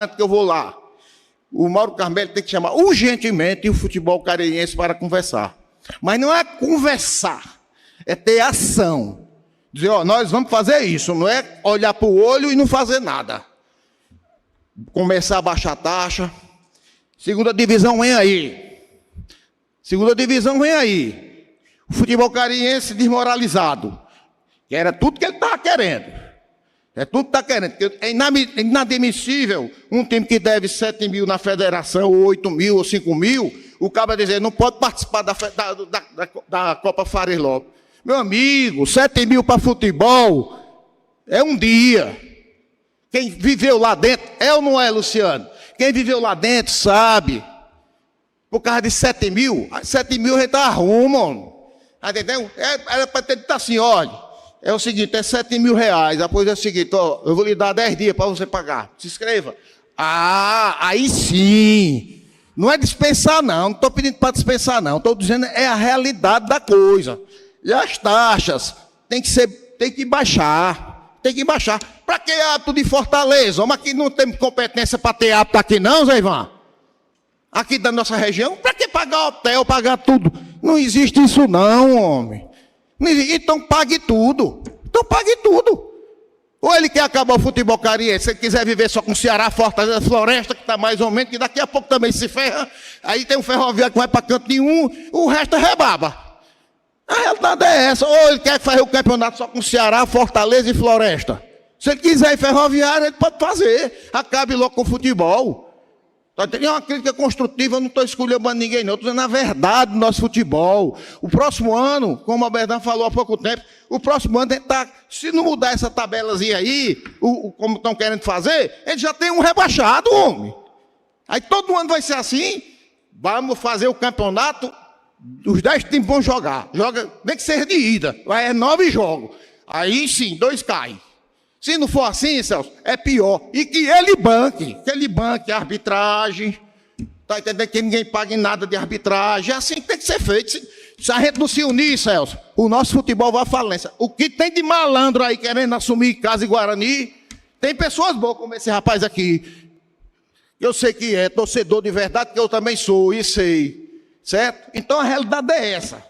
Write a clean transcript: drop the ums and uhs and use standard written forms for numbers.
que eu vou lá. O Mauro Carmelo tem que chamar urgentemente o futebol caririense para conversar. Mas não é conversar, é ter ação. Dizer, ó, nós vamos fazer isso, não é olhar para o olho e não fazer nada. Começar a baixar a taxa. Segunda divisão vem aí. Segunda divisão vem aí. O futebol caririense desmoralizado. Que era tudo que ele estava querendo. É tudo que está querendo. É inadmissível um time que deve 7 mil na federação, ou 8 mil, ou 5 mil, o cara dizer, não pode participar da Copa Fares Lopes. Meu amigo, 7 mil para futebol é um dia. Quem viveu lá dentro, é ou não é, Luciano? Quem viveu lá dentro sabe. Por causa de 7 mil a gente arruma. Entendeu? Era para ter dito assim, olha, é o seguinte, é 7 mil reais. Depois é o seguinte, ó, eu vou lhe dar 10 dias para você pagar. Se inscreva. Ah, aí sim. Não é dispensar, não estou pedindo para dispensar, não. Estou dizendo é a realidade da coisa. E as taxas tem que baixar. Tem que baixar. Para que hábito de Fortaleza? Mas aqui não temos competência para ter hábito aqui, não, Zé Ivan? Aqui da nossa região, para que pagar hotel, pagar tudo? Não existe isso, não, homem. Então pague tudo. Então pague tudo. Ou ele quer acabar o futebol caririense, se ele quiser viver só com Ceará, Fortaleza, Floresta, que está mais ou menos, que daqui a pouco também se ferra. Aí tem um ferroviário que vai para canto nenhum, o resto é rebaba. A realidade é essa. Ou ele quer fazer o campeonato só com Ceará, Fortaleza e Floresta. Se ele quiser ir ferroviário, ele pode fazer. Acabe logo com o futebol. É uma crítica construtiva, eu não estou esculhambando ninguém, não. Estou dizendo a verdade do nosso futebol. O próximo ano, como o Alberdan falou há pouco tempo, o próximo ano, se não mudar essa tabelazinha aí, como estão querendo fazer, ele já tem um rebaixado, homem. Aí todo ano vai ser assim, vamos fazer o campeonato, os 10 times vão jogar. Nem que seja de ida, vai 9 jogos. Aí sim, 2 caem. Se não for assim, Celso, é pior. E que ele banque a arbitragem. Está entendendo? Que ninguém pague nada de arbitragem. É assim que tem que ser feito. Se a gente não se unir, Celso, o nosso futebol vai à falência. O que tem de malandro aí querendo assumir Casa e Guarani, tem pessoas boas como esse rapaz aqui. Eu sei que é torcedor de verdade, que eu também sou, e sei. Certo? Então a realidade é essa.